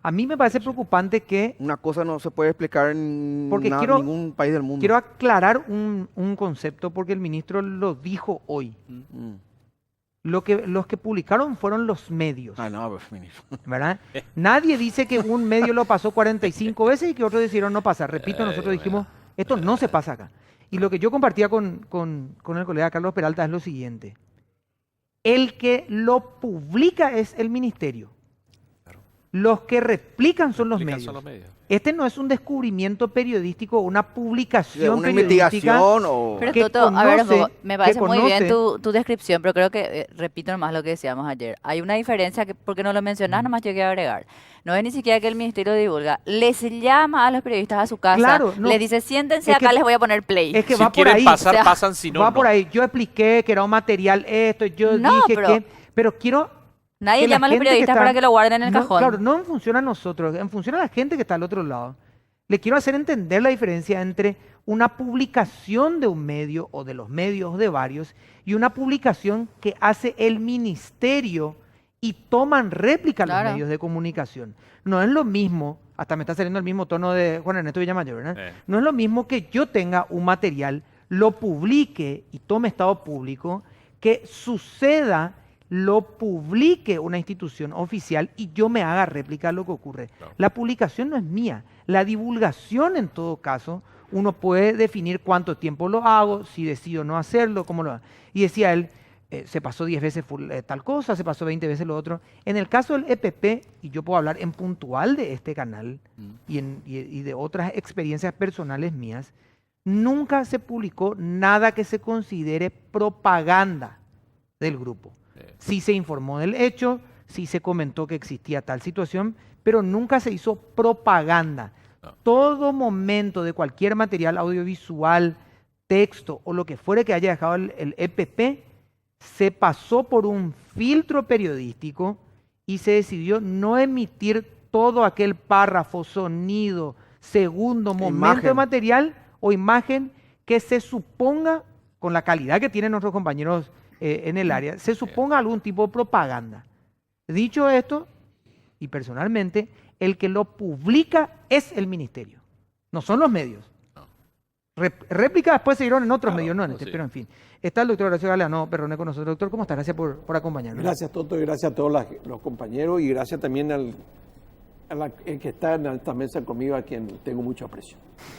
A mí me parece preocupante que, Una cosa no se puede explicar en Porque quiero- ningún país del mundo. quiero aclarar un concepto porque el ministro lo dijo hoy. Mm. Los que publicaron fueron los medios. Ah, no, pues, ministro. ¿Verdad? Nadie dice que un medio lo pasó 45 veces y que otros decidieron no pasar. Repito, nosotros dijimos, esto no se pasa acá. Y lo que yo compartía con el colega Carlos Peralta es lo siguiente. El que lo publica es el ministerio. Claro. Los que replican son los Explican medios. son los medios. Este no es un descubrimiento periodístico o una De publicación una periodística. investigación o... Pero que Toto, a ver, conoce- Bobo, me parece que muy bien conoce- tu descripción, pero creo que, repito nomás lo que decíamos ayer, hay una diferencia que, porque no lo mencionás, nomás yo quiero agregar. No es ni siquiera que el ministerio divulga, les llama a los periodistas a su casa, Claro, no. les dice, siéntense Es acá, que- les voy a poner play. Es que Si va por quieren ahí. pasar, o sea, pasan, si no, va no. por ahí. Yo expliqué que era un material esto, yo No, dije pero- que... Pero quiero... Nadie que la llama a los gente que periodistas está- para que lo guarden en el no, cajón. Claro, no en función a nosotros, en función a la gente que está al otro lado. Le quiero hacer entender la diferencia entre una publicación de un medio o de los medios de varios y una publicación que hace el ministerio y toman réplica Claro. los medios de comunicación. No es lo mismo hasta me está saliendo el mismo tono de Juan Ernesto Villamayor, ¿verdad? Eh. No es lo mismo que yo tenga un material, lo publique y tome estado público, que suceda, lo publique una institución oficial y yo me haga réplica de lo que ocurre. No. La publicación no es mía. La divulgación, en todo caso, uno puede definir cuánto tiempo lo hago, si decido no hacerlo, cómo lo hago. Y decía él, se pasó 10 veces tal cosa, se pasó 20 veces lo otro. En el caso del EPP, y yo puedo hablar en puntual de este canal y de otras experiencias personales mías, nunca se publicó nada que se considere propaganda del grupo. Sí se informó del hecho, sí se comentó que existía tal situación, pero nunca se hizo propaganda. No. Todo momento de cualquier material audiovisual, texto o lo que fuere que haya dejado el EPP, se pasó por un filtro periodístico y se decidió no emitir todo aquel párrafo, sonido, segundo, momento de Imagen. material o imagen que se suponga, con la calidad que tienen nuestros compañeros en el área, se suponga algún tipo de propaganda. Dicho esto, y personalmente, el que lo publica es el ministerio, no son los medios. Réplicas después se dieron en otros Claro, medios, no en no, este, sí. pero en fin. Está el doctor Horacio Galeano Perrone con nosotros. Doctor, ¿cómo está? Gracias por acompañarnos. Gracias, Toto, y gracias a todos los compañeros y gracias también al que está en esta mesa conmigo, a quien tengo mucho aprecio.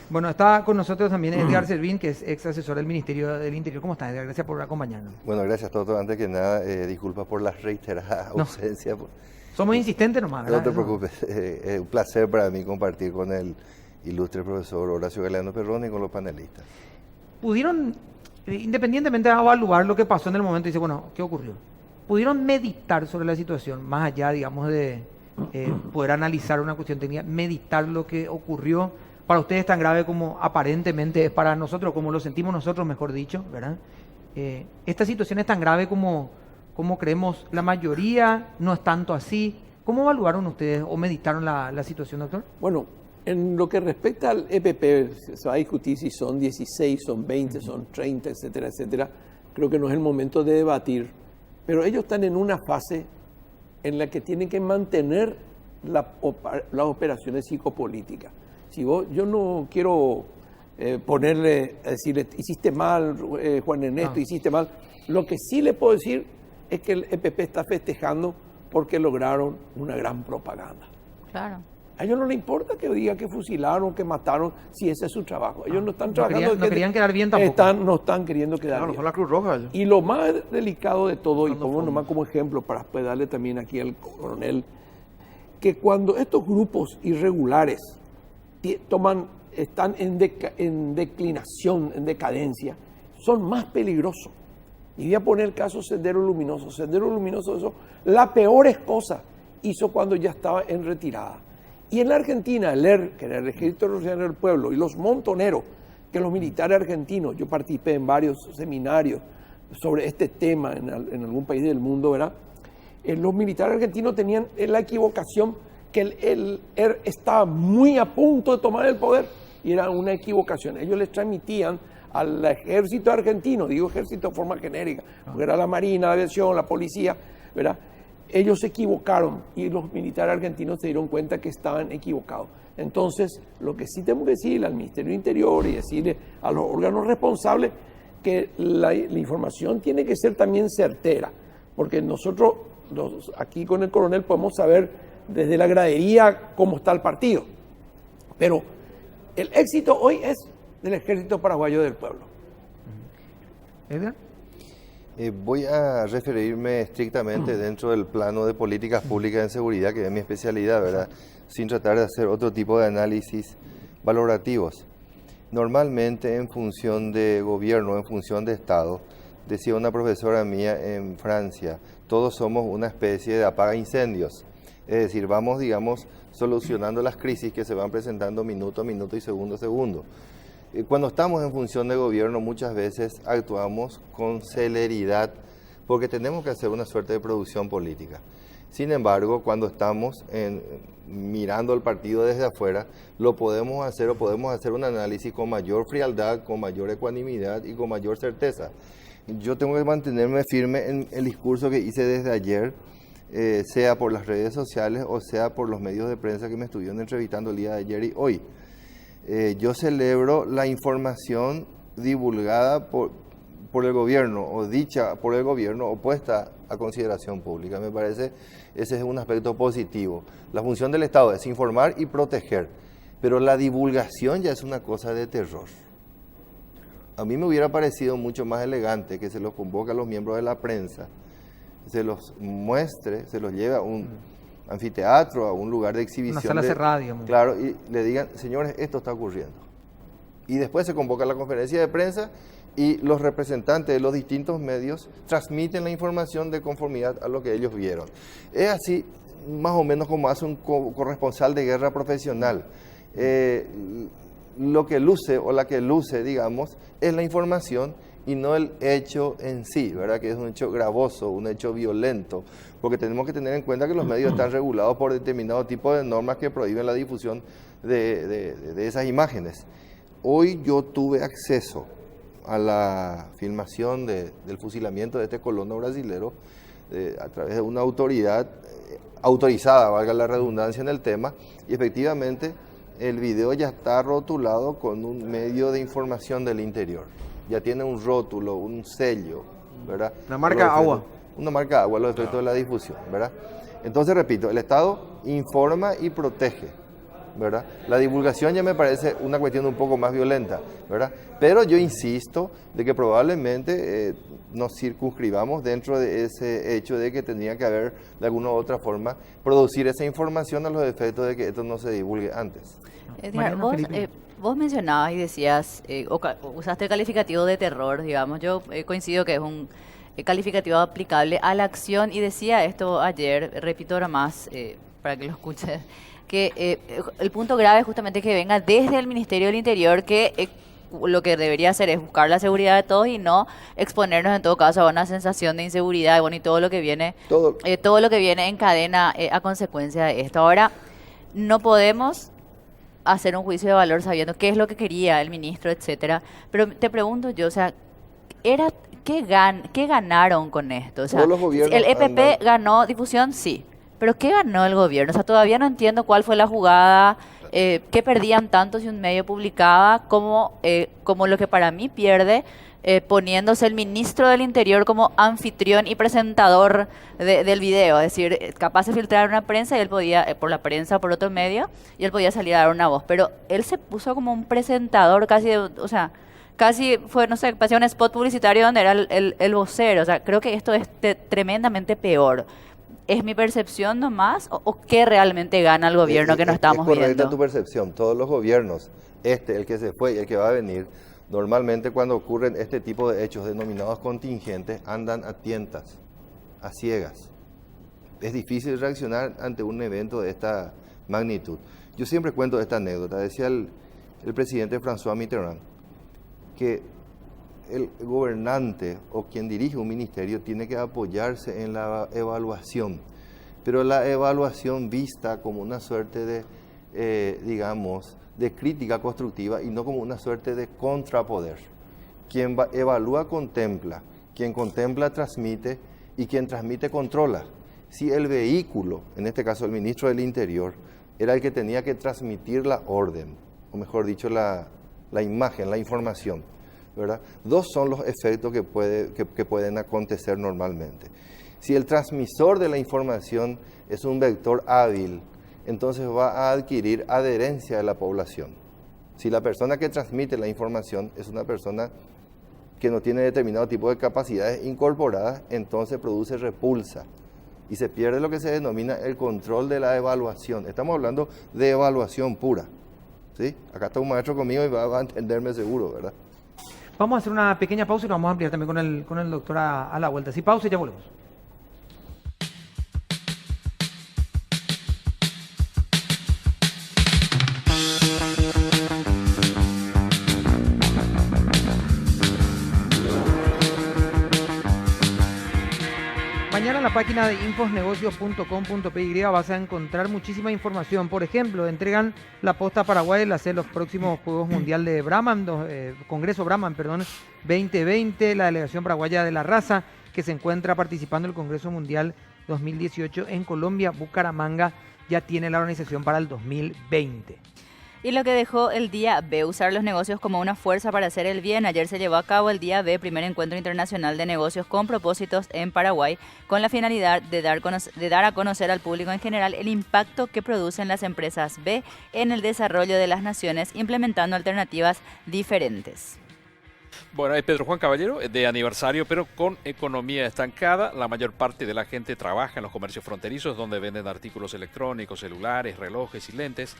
Bueno, está con nosotros también Edgar Servín, que es ex asesor del Ministerio del Interior. ¿Cómo está, Edgar? Gracias por acompañarnos. Bueno, gracias Toto. Antes que nada, disculpa por las reiteradas No. ausencias. Somos insistentes nomás, No ¿verdad? te preocupes. Es un placer para mí compartir con el ilustre profesor Horacio Galeano Perrone y con los panelistas. Pudieron, independientemente de evaluar lo que pasó en el momento, dice, bueno, ¿qué ocurrió? Pudieron meditar sobre la situación, más allá, digamos, de poder analizar una cuestión técnica, meditar lo que ocurrió. Para ustedes tan grave como aparentemente es para nosotros, como lo sentimos nosotros, mejor dicho, ¿verdad? Esta situación es tan grave como creemos la mayoría, no es tanto así. ¿Cómo evaluaron ustedes o meditaron la situación, doctor? Bueno, en lo que respecta al EPP, se va a discutir si son 16, son 20, son 30, etcétera, etcétera. Creo que no es el momento de debatir, pero ellos están en una fase en la que tienen que mantener las operaciones psicopolíticas. Si yo no quiero ponerle, a decirle, hiciste mal, Juan Ernesto, No. hiciste mal. Lo que sí le puedo decir es que el EPP está festejando porque lograron una gran propaganda. Claro. A ellos no les importa que digan que fusilaron, que mataron, si ese es su trabajo. Ellos no están trabajando. no querían quedar bien tampoco. No están queriendo quedar Claro, bien. son la Cruz Roja. ellos. Y lo más delicado de todo, y Dando pongo fondos. nomás como ejemplo para después darle también aquí al coronel, que cuando estos grupos irregulares están en declinación, en decadencia, son más peligrosos. Y voy a poner el caso Sendero Luminoso. Sendero Luminoso, eso, la peor cosa hizo cuando ya estaba en retirada. Y en la Argentina, el ER, que era el Ejército Revolucionario del Pueblo, y los montoneros, que los militares argentinos, yo participé en varios seminarios sobre este tema en algún país del mundo, ¿verdad? Los militares argentinos tenían la equivocación que el ER estaba muy a punto de tomar el poder y era una equivocación. Ellos les transmitían al ejército argentino, digo ejército de forma genérica, porque era la marina, la aviación, la policía, ¿verdad? Ellos se equivocaron y los militares argentinos se dieron cuenta que estaban equivocados. Entonces, lo que sí tenemos que decirle al Ministerio del Interior y decirle a los órganos responsables que la información tiene que ser también certera, porque nosotros aquí con el coronel podemos saber desde la gradería cómo está el partido, pero el éxito hoy es del Ejército Paraguayo del Pueblo. Edgar. Voy a referirme estrictamente dentro del plano de políticas públicas en seguridad, que es mi especialidad, ¿verdad? Sin tratar de hacer otro tipo de análisis valorativos. Normalmente en función de gobierno, en función de Estado, decía una profesora mía en Francia, todos somos una especie de apaga incendios. Es decir, vamos, digamos, solucionando las crisis que se van presentando minuto a minuto y segundo a segundo. Cuando estamos en función de gobierno muchas veces actuamos con celeridad porque tenemos que hacer una suerte de producción política. Sin embargo, cuando estamos mirando el partido desde afuera, lo podemos hacer un análisis con mayor frialdad, con mayor ecuanimidad y con mayor certeza. Yo tengo que mantenerme firme en el discurso que hice desde ayer sea por las redes sociales o sea por los medios de prensa que me estuvieron entrevistando el día de ayer y hoy. Yo celebro la información divulgada por el gobierno o dicha por el gobierno o puesta a consideración pública. Me parece ese es un aspecto positivo. La función del Estado es informar y proteger, pero la divulgación ya es una cosa de terror. A mí me hubiera parecido mucho más elegante que se los convoque a los miembros de la prensa, se los muestre, se los lleve a un anfiteatro, a un lugar de exhibición. Una sala cerrada, digamos. Claro, y le digan, señores, esto está ocurriendo. Y después se convoca la conferencia de prensa y los representantes de los distintos medios transmiten la información de conformidad a lo que ellos vieron. Es así, más o menos como hace un corresponsal de guerra profesional. Lo que luce o la que luce, digamos, es la información y no el hecho en sí, ¿verdad? Que es un hecho gravoso, un hecho violento, porque tenemos que tener en cuenta que los medios están regulados por determinado tipo de normas que prohíben la difusión de esas imágenes. Hoy yo tuve acceso a la filmación del fusilamiento de este colono brasilero a través de una autoridad autorizada, valga la redundancia en el tema, y efectivamente el video ya está rotulado con un medio de información del interior. Ya tiene un rótulo, un sello, ¿verdad? Una marca agua. Una marca agua, los efectos de la difusión, ¿verdad? Entonces, repito, el Estado informa y protege, ¿verdad? La divulgación ya me parece una cuestión un poco más violenta, ¿verdad? Pero yo insisto de que probablemente nos circunscribamos dentro de ese hecho de que tendría que haber, de alguna u otra forma, producir esa información a los efectos de que esto no se divulgue antes. Vos mencionabas y decías, usaste el calificativo de terror, digamos. Yo coincido que es un calificativo aplicable a la acción y decía esto ayer, repito ahora más para que lo escuches, que el punto grave es justamente que venga desde el Ministerio del Interior, que lo que debería hacer es buscar la seguridad de todos y no exponernos en todo caso a una sensación de inseguridad, bueno, y todo lo que viene, todo lo que viene en cadena a consecuencia de esto. Ahora, no podemos hacer un juicio de valor sabiendo qué es lo que quería el ministro, etcétera. Pero te pregunto yo, o sea, ¿qué ganaron con esto? O sea, Todos los gobiernos el EPP ganó difusión, sí. Pero ¿qué ganó el gobierno? O sea, todavía no entiendo cuál fue la jugada, qué perdían tanto si un medio publicaba, como lo que para mí pierde, poniéndose el ministro del Interior como anfitrión y presentador del video. Es decir, capaz de filtrar una prensa y él podía, por la prensa o por otro medio, y él podía salir a dar una voz. Pero él se puso como un presentador casi, o sea, casi fue, no sé, parecía un spot publicitario donde era el vocero. O sea, creo que esto es tremendamente peor. ¿Es mi percepción nomás o qué realmente gana el gobierno que no estamos viendo? Es correcta tu percepción. Todos los gobiernos, el que se fue y el que va a venir, normalmente cuando ocurren este tipo de hechos denominados contingentes, andan a tientas, a ciegas. Es difícil reaccionar ante un evento de esta magnitud. Yo siempre cuento esta anécdota. Decía el presidente François Mitterrand que el gobernante o quien dirige un ministerio tiene que apoyarse en la evaluación, pero la evaluación vista como una suerte de, digamos, de crítica constructiva y no como una suerte de contrapoder. Quien evalúa contempla, quien contempla transmite y quien transmite controla. Si el vehículo, en este caso el ministro del Interior, era el que tenía que transmitir la orden, o mejor dicho, la imagen, la información, ¿verdad? Dos son los efectos que pueden acontecer normalmente. Si el transmisor de la información es un vector hábil, entonces va a adquirir adherencia de la población. Si la persona que transmite la información es una persona que no tiene determinado tipo de capacidades incorporadas, entonces produce repulsa y se pierde lo que se denomina el control de la evaluación. Estamos hablando de evaluación pura, ¿sí? Acá está un maestro conmigo y va a entenderme seguro, ¿verdad? Vamos a hacer una pequeña pausa y lo vamos a ampliar también con el doctor a la vuelta. Sí, pausa y ya volvemos. Mañana en la página de infosnegocios.com.py vas a encontrar muchísima información. Por ejemplo, entregan la posta Paraguay de hacer los próximos Juegos Mundial de Brahman, Congreso Brahman, 2020, la delegación paraguaya de la raza que se encuentra participando en el Congreso Mundial 2018 en Colombia. Bucaramanga ya tiene la organización para el 2020. Y lo que dejó el Día B, usar los negocios como una fuerza para hacer el bien. Ayer se llevó a cabo el Día B, primer encuentro internacional de negocios con propósitos en Paraguay, con la finalidad de dar a conocer al público en general el impacto que producen las empresas B en el desarrollo de las naciones, implementando alternativas diferentes. Bueno, es Pedro Juan Caballero, de aniversario, pero con economía estancada. La mayor parte de la gente trabaja en los comercios fronterizos, donde venden artículos electrónicos, celulares, relojes y lentes.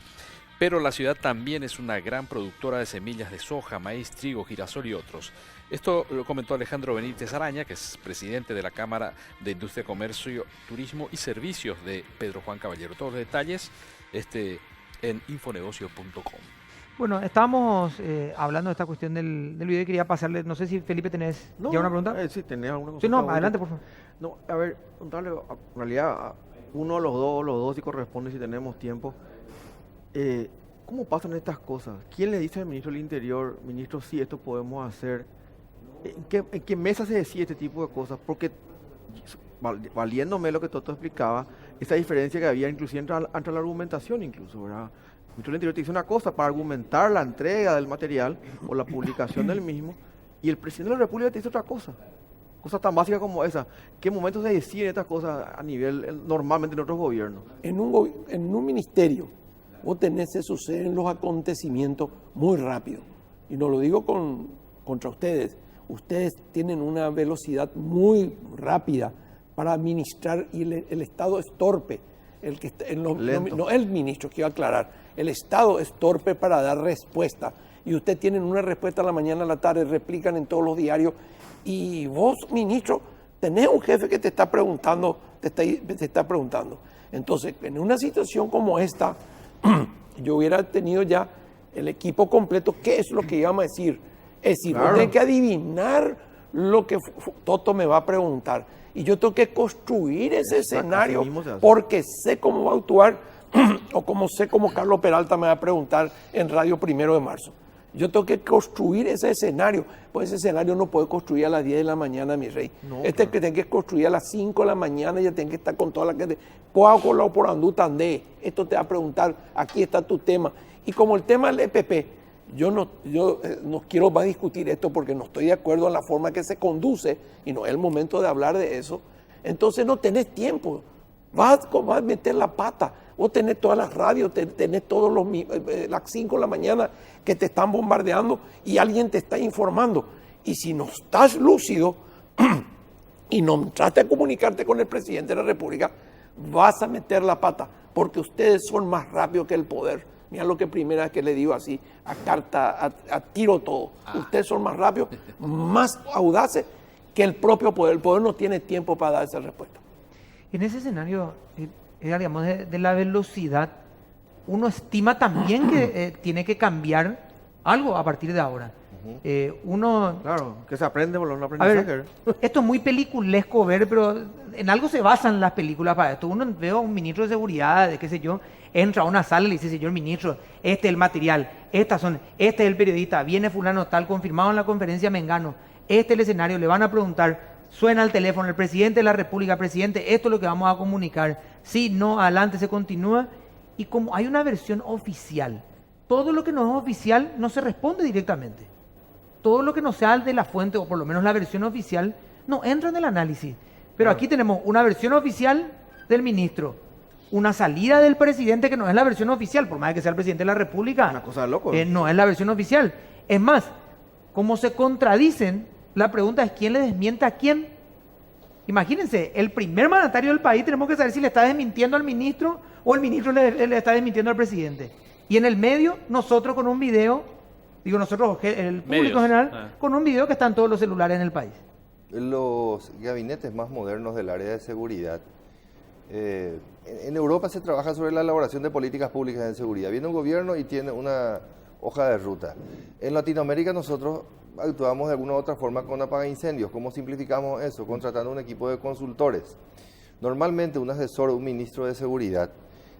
Pero la ciudad también es una gran productora de semillas de soja, maíz, trigo, girasol y otros. Esto lo comentó Alejandro Benítez Araña, que es presidente de la Cámara de Industria, Comercio, Turismo y Servicios de Pedro Juan Caballero. Todos los detalles en infonegocio.com. Bueno, estábamos hablando de esta cuestión del video y quería pasarle, no sé si Felipe tenés ya una pregunta. Sí, tenés alguna cosa. Sí, no, adelante, por favor. No, a ver, contarle, en realidad, uno de los dos, si corresponde, si tenemos tiempo. ¿Cómo pasan estas cosas? ¿Quién le dice al ministro del Interior, ministro, sí, esto podemos hacer? ¿En qué mesa se decide este tipo de cosas? Porque, valiéndome lo que Toto explicaba, esa diferencia que había inclusive entre la argumentación incluso, ¿verdad? El ministro del Interior te dice una cosa para argumentar la entrega del material o la publicación del mismo, y el presidente de la República te dice otra cosa. Cosas tan básicas como esa. ¿Qué momentos se deciden estas cosas a nivel, normalmente en otros gobiernos? En un ministerio, vos tenés que suceden los acontecimientos muy rápido. Y no lo digo contra ustedes. Ustedes tienen una velocidad muy rápida para administrar y el Estado es torpe. No el ministro, quiero aclarar. El Estado es torpe para dar respuesta. Y ustedes tienen una respuesta a la mañana, a la tarde, replican en todos los diarios. Y vos, ministro, tenés un jefe que te está preguntando, te está preguntando. Entonces, en una situación como esta, yo hubiera tenido ya el equipo completo. ¿Qué es lo que íbamos a decir? Es decir, claro, tengo que adivinar lo que Toto me va a preguntar. Y yo tengo que construir ese escenario porque sé cómo va a actuar o como sé cómo Carlos Peralta me va a preguntar en Radio 1 de marzo. Yo tengo que construir ese escenario. Pues ese escenario no puede construir a las 10 de la mañana, mi rey. No, que tiene que construir a las 5 de la mañana, ya tiene que estar con toda la gente. Coacolao por andutandé. Esto te va a preguntar, aquí está tu tema. Y como el tema del EPP, yo no quiero más discutir esto porque no estoy de acuerdo en la forma que se conduce y no es el momento de hablar de eso. Entonces no tenés tiempo. Vas a meter la pata. Vos tenés todas las radios, tenés todos las 5 de la mañana que te están bombardeando y alguien te está informando. Y si no estás lúcido y no entraste a comunicarte con el presidente de la República, vas a meter la pata, porque ustedes son más rápidos que el poder. Mira lo que primera vez que le digo así, a carta, a tiro todo. Ustedes son más rápidos, más audaces que el propio poder. El poder no tiene tiempo para dar esa respuesta. En ese escenario, digamos, de la velocidad, uno estima también que tiene que cambiar algo a partir de ahora. Claro, que se aprende por un aprendizaje. Esto es muy peliculesco ver, pero en algo se basan las películas para esto. Uno ve a un ministro de seguridad, de qué sé yo, entra a una sala y le dice, señor ministro, este es el material, este es el periodista, viene fulano tal, confirmado en la conferencia Mengano, este es el escenario, le van a preguntar, suena el teléfono, el presidente de la República, presidente, esto es lo que vamos a comunicar, sí, no, adelante, se continúa, y como hay una versión oficial, todo lo que no es oficial no se responde directamente. Todo lo que no sea de la fuente, o por lo menos la versión oficial, no entra en el análisis. Pero aquí tenemos una versión oficial del ministro, una salida del presidente que no es la versión oficial, por más que sea el presidente de la República. Una cosa de loco. No es la versión oficial. Es más, como se contradicen, la pregunta es ¿quién le desmiente a quién? Imagínense, el primer mandatario del país tenemos que saber si le está desmintiendo al ministro o el ministro le está desmintiendo al presidente. Y en el medio, nosotros con un video, nosotros, el público en general, con un video que está en todos los celulares en el país. Los gabinetes más modernos del área de seguridad, en Europa se trabaja sobre la elaboración de políticas públicas de seguridad. Viene un gobierno y tiene una hoja de ruta. En Latinoamérica nosotros actuamos de alguna u otra forma con apagaincendios. ¿Cómo simplificamos eso? Contratando un equipo de consultores. Normalmente un asesor o un ministro de seguridad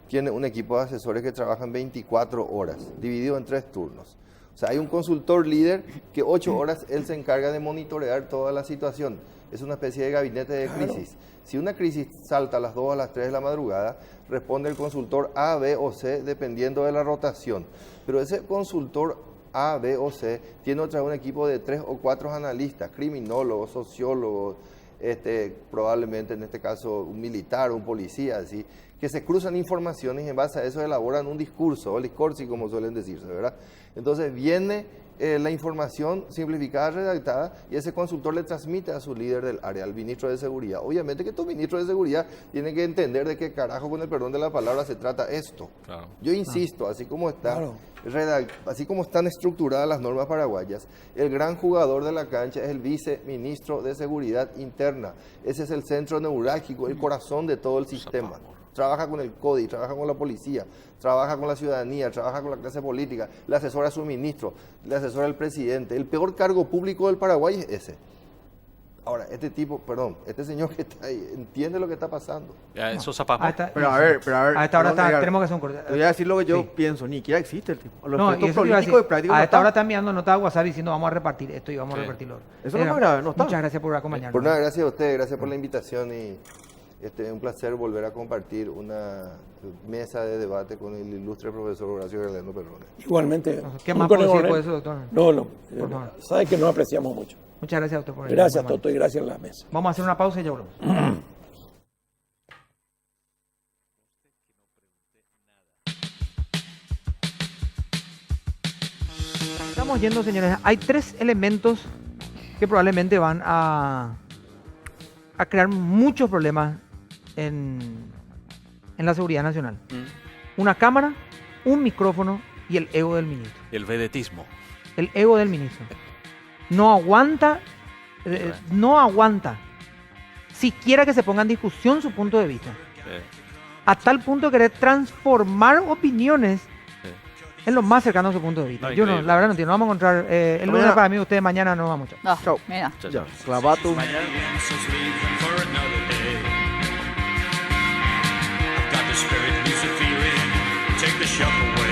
tiene un equipo de asesores que trabajan 24 horas, dividido en 3 turnos. O sea, hay un consultor líder que 8 horas él se encarga de monitorear toda la situación. Es una especie de gabinete de crisis. Si una crisis salta a las 2 o a las 3 de la madrugada, responde el consultor A, B o C dependiendo de la rotación. Pero ese consultor A, B o C tiene otra vez un equipo de 3 o 4 analistas, criminólogos, sociólogos, probablemente en este caso un militar, un policía, así, que se cruzan informaciones y en base a eso elaboran un discurso, o discorsi como suelen decirse, ¿verdad? Entonces viene la información simplificada, redactada, y ese consultor le transmite a su líder del área, al ministro de Seguridad. Obviamente que tu ministro de Seguridad tiene que entender de qué carajo, con el perdón de la palabra, se trata esto. Claro. Yo insisto, así como está, así como están estructuradas las normas paraguayas, el gran jugador de la cancha es el viceministro de Seguridad Interna. Ese es el centro neurálgico, el corazón de todo el sistema. Trabaja con el CODI, trabaja con la policía, trabaja con la ciudadanía, trabaja con la clase política, le asesora a su ministro, le asesora al presidente. El peor cargo público del Paraguay es ese. Ahora, este señor que está ahí, entiende lo que está pasando. Ya, eso zapamos. A esta- Pero a ver, A esta hora perdón, Edgar, tenemos que hacer un corte. Te voy a decir lo que yo Sí. pienso, ni siquiera existe el tipo. Los No, y efectos eso te iba a decir, políticos y prácticos a no esta están. hora está enviando nota de WhatsApp diciendo vamos a repartir esto y vamos a Sí. repartirlo. Eso no es grave, no está. Muchas gracias por acompañarnos. Por nada, gracias a ustedes, gracias por la invitación y es un placer volver a compartir una mesa de debate con el ilustre profesor Horacio Galeano Perrone. Igualmente. ¿Qué más Nunca puedo decir negó, por ¿eh? eso, doctor? No, Por favor. sabe que nos apreciamos mucho. Muchas gracias, doctor. por el Gracias, tiempo. Toto, y gracias a la mesa. Vamos a hacer una pausa y ya volvemos. Estamos yendo, señores. Hay 3 elementos que probablemente van a crear muchos problemas en la seguridad nacional. Una cámara, un micrófono y el ego del ministro. El vedetismo. El ego del ministro. No aguanta, no aguanta siquiera que se ponga en discusión su punto de vista. A tal punto de querer transformar opiniones en lo más cercano a su punto de vista. No, Yo no, increíble. la verdad no entiendo. Vamos a encontrar el lunes Mañana- para mí, ustedes mañana no vamos. No, Chao. mira. Ya, clavatum. Answers leaving for another day. I've got the spirit Luciferian, take the shovel away.